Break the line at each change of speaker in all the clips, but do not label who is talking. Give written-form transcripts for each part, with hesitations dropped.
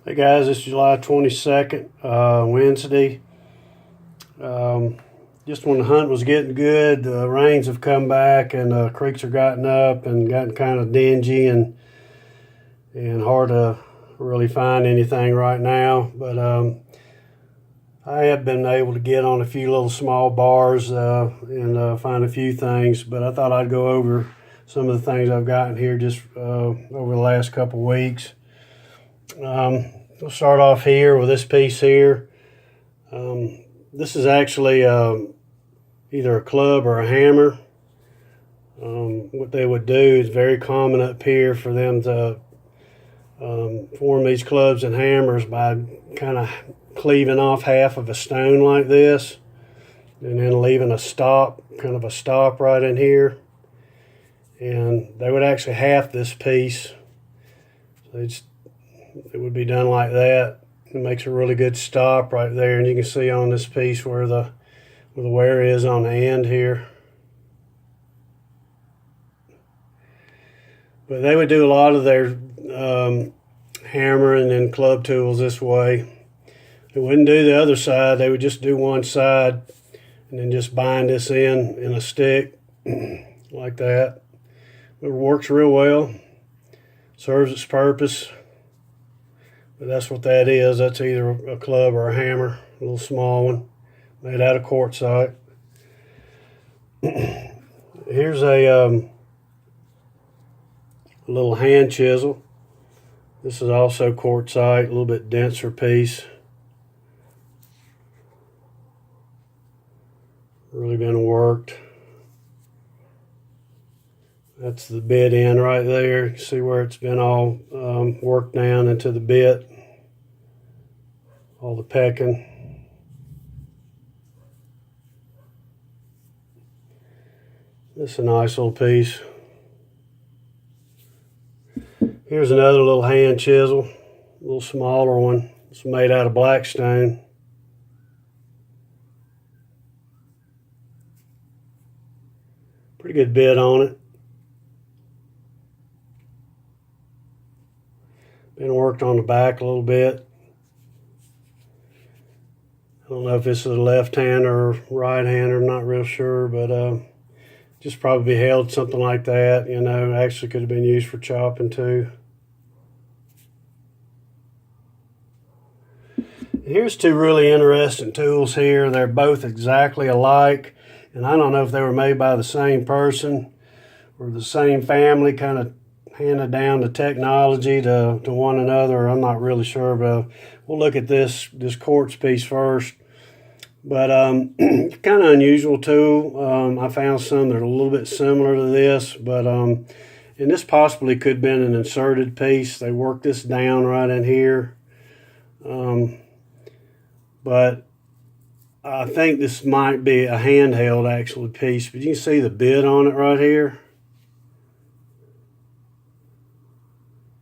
Hey guys, it's July 22nd, Wednesday. Just when the hunt was getting good, the rains have come back and the creeks are gotten up and gotten kind of dingy and hard to really find anything right now. But I have been able to get on a few little small bars and find a few things. But I thought I'd go over some of the things I've gotten here just over the last couple weeks. We'll start off here with this piece here. This is actually either a club or a hammer. What they would do is very common up here for them to form these clubs and hammers by kind of cleaving off half of a stone like this and then leaving a stop, kind of a stop right in here. And they would actually half this piece. So it would be done like that. It makes a really good stop right there, and you can see on this piece where the wear is on the end here. But they would do a lot of their hammering and club tools this way. They wouldn't do the other side. They would just do one side and then just bind this in a stick like that. It works real well. Serves its purpose. But that's what that is. That's either a club or a hammer, a little small one, made out of quartzite. Here's a little hand chisel. This is also quartzite, a little bit denser piece. Really been worked. That's the bit end right there. You see where it's been all worked down into the bit. All the pecking. This is a nice little piece. Here's another little hand chisel, a little smaller one. It's made out of black stone. Pretty good bit on it. Been worked on the back a little bit. I don't know if this is a left hand or right hand, I'm not real sure, but just probably held something like that, you know. Actually could have been used for chopping too. And here's two really interesting tools here. They're both exactly alike, and I don't know if they were made by the same person or the same family, kind of handed down the technology to one another. I'm not really sure, but we'll look at this quartz piece first. But kind of unusual tool. I found some that are a little bit similar to this, but and this possibly could have been an inserted piece. They worked this down right in here, but I think this might be a handheld actual piece. But you can see the bit on it right here.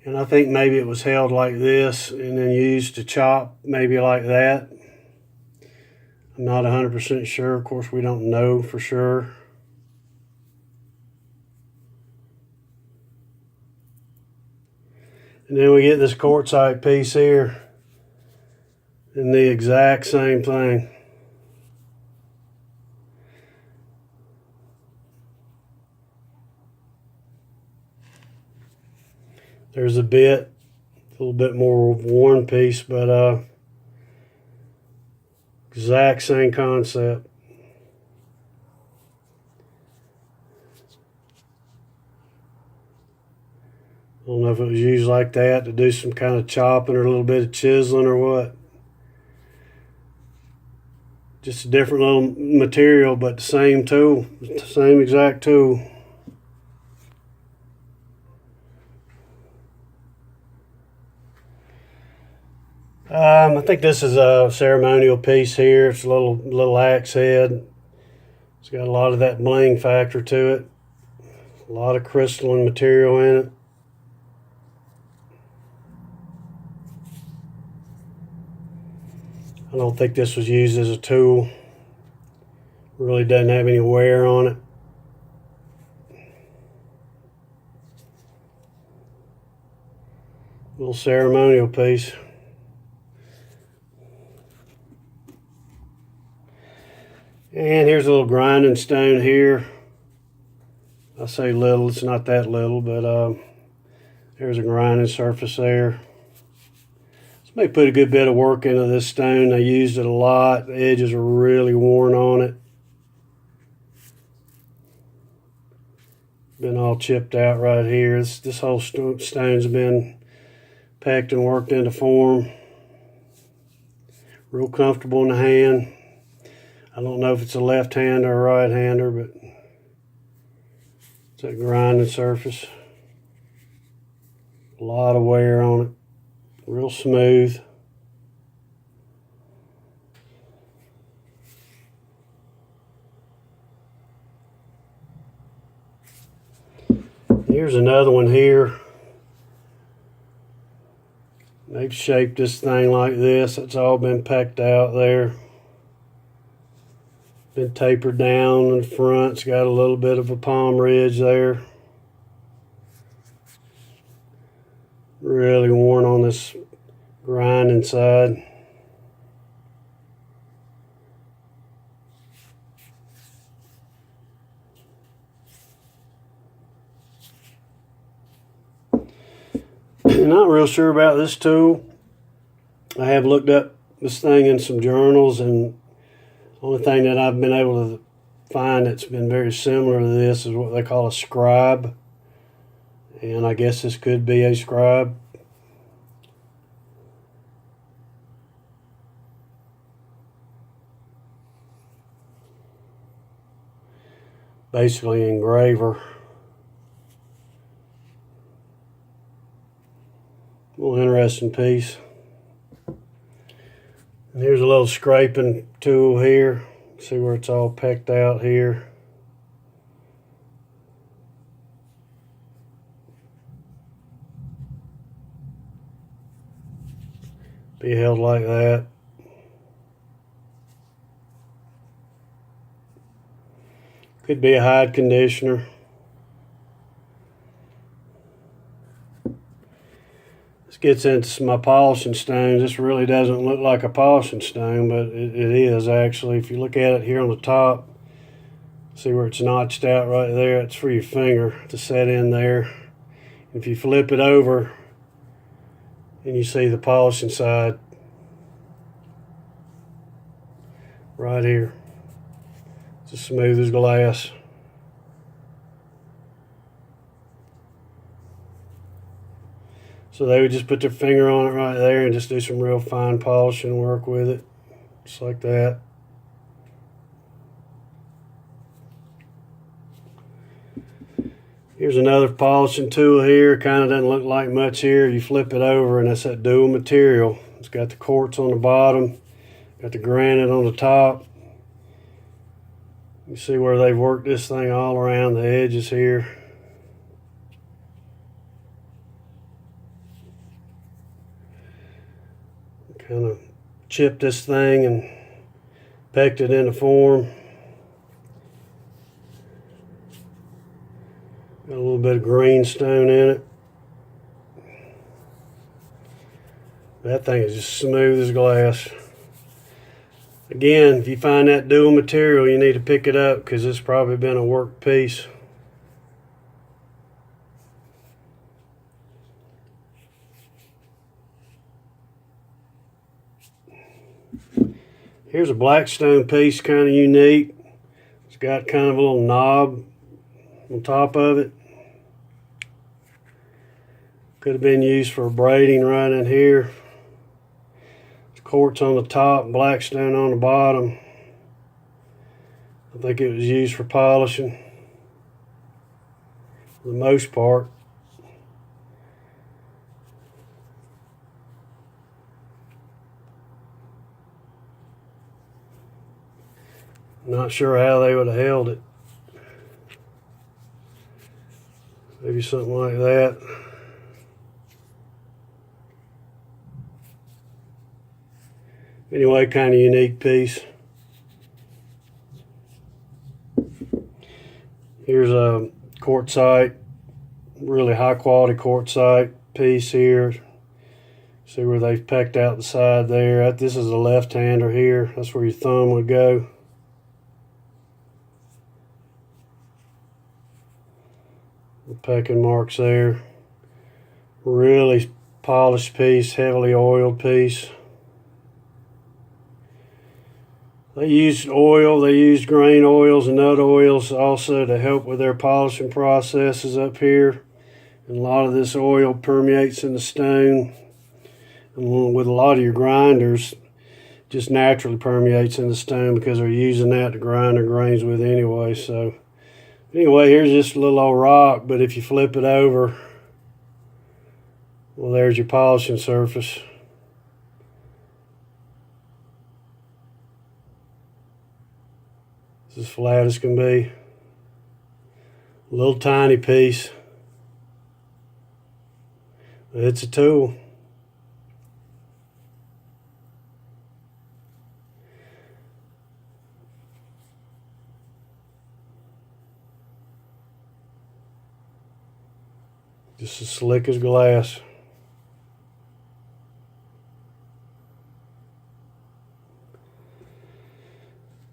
And I think maybe it was held like this and then used to chop, maybe like that. I'm not 100% sure. Of course, we don't know for sure. And then we get this quartzite piece here and the exact same thing. There's a bit, a little bit more worn piece, but exact same concept. I don't know if it was used like that to do some kind of chopping or a little bit of chiseling or what. Just a different little material, but the same tool, the same exact tool. I think this is a ceremonial piece here. It's a little axe head. It's got a lot of that bling factor to it. A lot of crystalline material in it. I don't think this was used as a tool. Really doesn't have any wear on it. Little ceremonial piece. And here's a little grinding stone here. I say little, it's not that little, but there's a grinding surface there. Somebody put a good bit of work into this stone. They used it a lot. The edges are really worn on it. Been all chipped out right here. This whole stone's been packed and worked into form. Real comfortable in the hand. I don't know if it's a left-hander or a right-hander, but it's a grinding surface. A lot of wear on it. Real smooth. Here's another one here. They've shaped this thing like this. It's all been packed out there. Been tapered down in the front. It's got a little bit of a palm ridge there. Really worn on this grinding side. Not real sure about this tool. I have looked up this thing in some journals, and the only thing that I've been able to find that's been very similar to this is what they call a scribe. And I guess this could be a scribe. Basically engraver. Well, interesting piece. And here's a little scraping tool here. See where it's all pecked out here. Be held like that. Could be a hide conditioner. This gets into my polishing stones. This really doesn't look like a polishing stone, but it is actually. If you look at it here on the top, see where it's notched out right there? It's for your finger to set in there. If you flip it over and you see the polishing side right here. It's as smooth as glass. So they would just put their finger on it right there and just do some real fine polishing work with it. Just like that. Here's another polishing tool here. Kind of doesn't look like much here. You flip it over and that's that dual material. It's got the quartz on the bottom, got the granite on the top. You see where they've worked this thing all around the edges here. Kind of chipped this thing and pecked it into form. Got a little bit of greenstone in it. That thing is just smooth as glass. Again, if you find that dual material, you need to pick it up because it's probably been a work piece. Here's a blackstone piece, kind of unique. It's got kind of a little knob on top of it. Could have been used for braiding right in here. Quartz on the top, blackstone on the bottom. I think it was used for polishing for the most part. Not sure how they would have held it. Maybe something like that. Anyway, kind of unique piece. Here's a quartzite, really high quality quartzite piece here. See where they've pecked out the side there. This is a left-hander here. That's where your thumb would go. pecking marks there. Really polished piece, heavily oiled piece. They used oil, they used grain oils and nut oils also to help with their polishing processes up here. And a lot of this oil permeates in the stone. And with a lot of your grinders, just naturally permeates in the stone because they're using that to grind their grains with anyway. So anyway, here's just a little old rock, but if you flip it over, well, there's your polishing surface. It's as flat as can be. A little tiny piece. It's a tool. Just as slick as glass.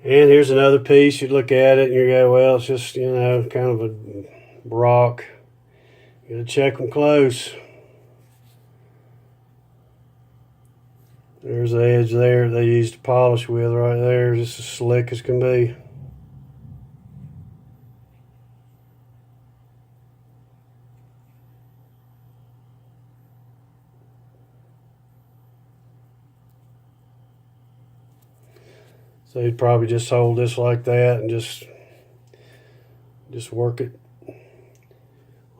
And here's another piece. You look at it and you go, well, it's just, you know, kind of a rock. You gotta check them close. There's the edge there they used to polish with right there, just as slick as can be. So you'd probably just hold this like that and just work it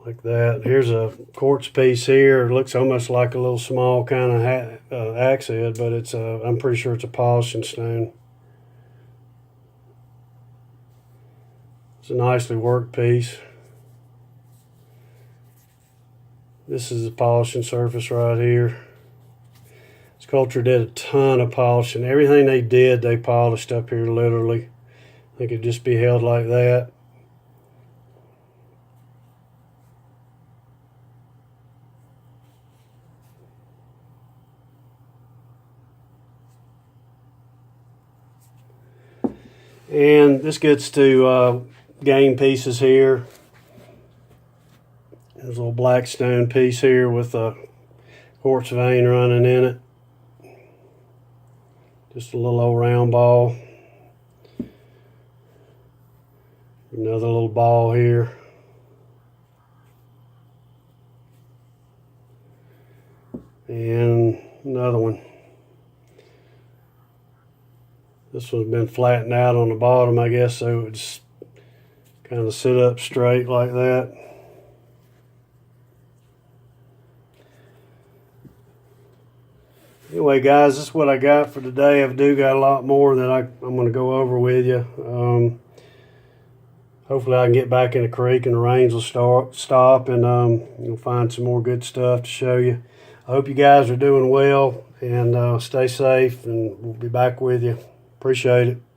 like that. Here's a quartz piece here. It looks almost like a little small kind of axe head, but it's I'm pretty sure it's a polishing stone. It's a nicely worked piece. This is the polishing surface right here. This culture did a ton of polishing. Everything they did, they polished up here literally. They could just be held like that. And this gets to game pieces here. There's a little black stone piece here with a quartz vein running in it. Just a little old round ball. Another little ball here. And another one. This one's been flattened out on the bottom, I guess, so it would just kind of sit up straight like that. Anyway, guys, this is what I got for today. I do got a lot more that I'm going to go over with you. Hopefully I can get back in the creek and the rains will stop and you'll find some more good stuff to show you. I hope you guys are doing well and stay safe, and we'll be back with you. Appreciate it.